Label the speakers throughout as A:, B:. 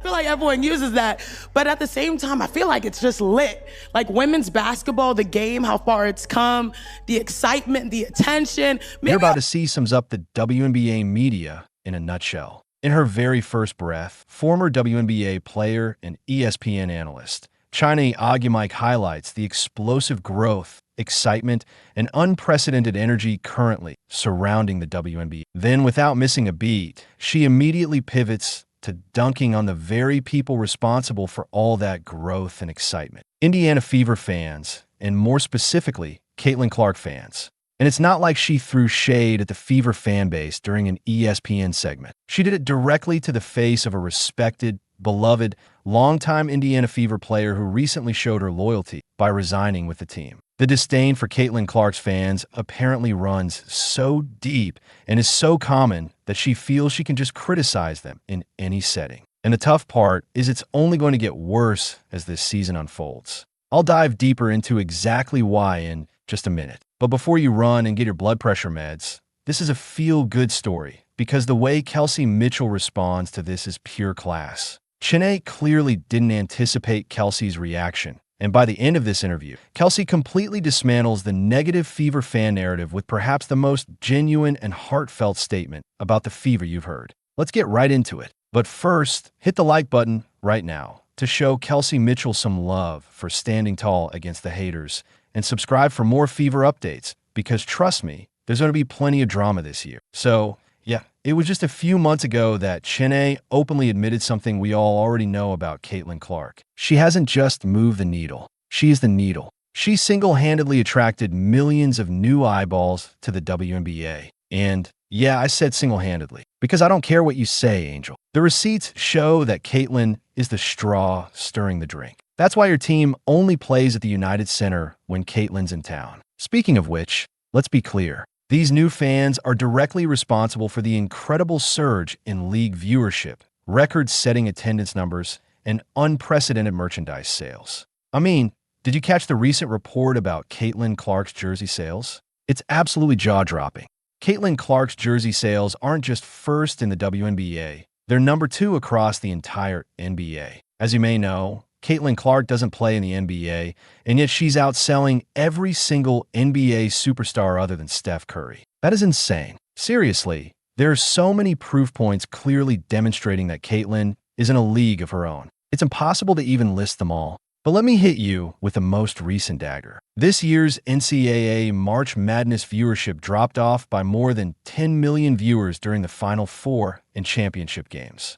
A: I feel like everyone uses that, but at the same time, I feel like it's just lit. Like women's basketball, the game, how far it's come, the excitement, the attention.
B: You're about to see sums up the WNBA media in a nutshell. In her very first breath, former WNBA player and ESPN analyst China Agumike highlights the explosive growth, excitement, and unprecedented energy currently surrounding the WNBA. Then, without missing a beat, she immediately pivots to dunking on the very people responsible for all that growth and excitement. Indiana Fever fans, and more specifically, Caitlin Clark fans. And it's not like she threw shade at the Fever fan base during an ESPN segment. She did it directly to the face of a respected, beloved, longtime Indiana Fever player who recently showed her loyalty by resigning with the team. The disdain for Caitlin Clark's fans apparently runs so deep and is so common that she feels she can just criticize them in any setting. And the tough part is it's only going to get worse as this season unfolds. I'll dive deeper into exactly why in just a minute. But before you run and get your blood pressure meds, this is a feel-good story because the way Kelsey Mitchell responds to this is pure class. Chiney clearly didn't anticipate Kelsey's reaction. And by the end of this interview, Kelsey completely dismantles the negative Fever fan narrative with perhaps the most genuine and heartfelt statement about the Fever you've heard. Let's get right into it. But first, hit the like button right now to show Kelsey Mitchell some love for standing tall against the haters, and subscribe for more Fever updates because trust me, there's going to be plenty of drama this year. So, yeah, it was just a few months ago that Chiney openly admitted something we all already know about Caitlin Clark. She hasn't just moved the needle. She is the needle. She single-handedly attracted millions of new eyeballs to the WNBA. And yeah, I said single-handedly, because I don't care what you say, Angel. The receipts show that Caitlin is the straw stirring the drink. That's why your team only plays at the United Center when Caitlin's in town. Speaking of which, let's be clear. These new fans are directly responsible for the incredible surge in league viewership, record-setting attendance numbers, and unprecedented merchandise sales. I mean, did you catch the recent report about Caitlin Clark's jersey sales? It's absolutely jaw-dropping. Caitlin Clark's jersey sales aren't just first in the WNBA, they're number 2 across the entire NBA. As you may know, Caitlin Clark doesn't play in the NBA, and yet she's outselling every single NBA superstar other than Steph Curry. That is insane. Seriously, there are so many proof points clearly demonstrating that Caitlin is in a league of her own. It's impossible to even list them all. But let me hit you with the most recent dagger. This year's NCAA March Madness viewership dropped off by more than 10 million viewers during the Final Four and championship games.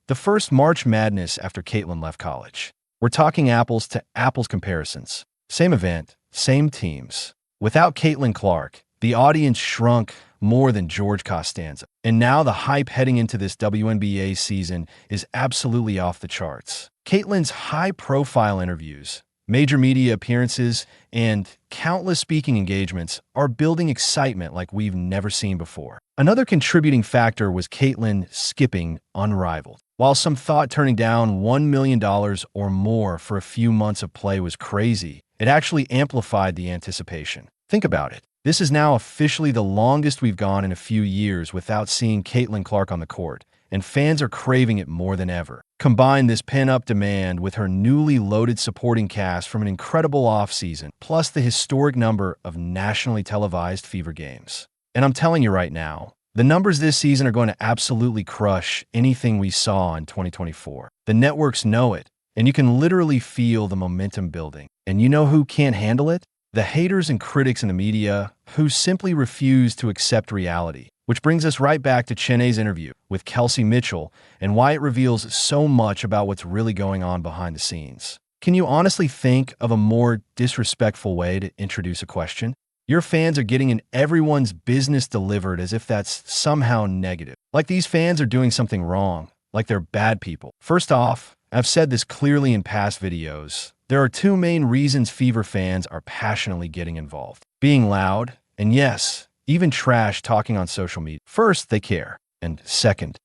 B: The first March Madness after Caitlin left college. We're talking apples to apples comparisons. Same event, same teams. Without Caitlin Clark, the audience shrunk more than George Costanza. And now the hype heading into this WNBA season is absolutely off the charts. Caitlin's high-profile interviews, major media appearances, and countless speaking engagements are building excitement like we've never seen before. Another contributing factor was Caitlin skipping unrivaled. While some thought turning down $1 million or more for a few months of play was crazy, it actually amplified the anticipation. Think about it. This is now officially the longest we've gone in a few years without seeing Caitlin Clark on the court, and fans are craving it more than ever. Combine this pent-up demand with her newly loaded supporting cast from an incredible offseason, plus the historic number of nationally televised Fever games. And I'm telling you right now, the numbers this season are going to absolutely crush anything we saw in 2024. The networks know it, and you can literally feel the momentum building. And you know who can't handle it? The haters and critics in the media who simply refuse to accept reality. Which brings us right back to Chiney's interview with Kelsey Mitchell and why it reveals so much about what's really going on behind the scenes. Can you honestly think of a more disrespectful way to introduce a question? Your fans are getting in everyone's business delivered as if that's somehow negative. Like these fans are doing something wrong, like they're bad people. First off, I've said this clearly in past videos, there are 2 main reasons Fever fans are passionately getting involved. Being loud, and yes, even trash talking on social media. First, they care. And second,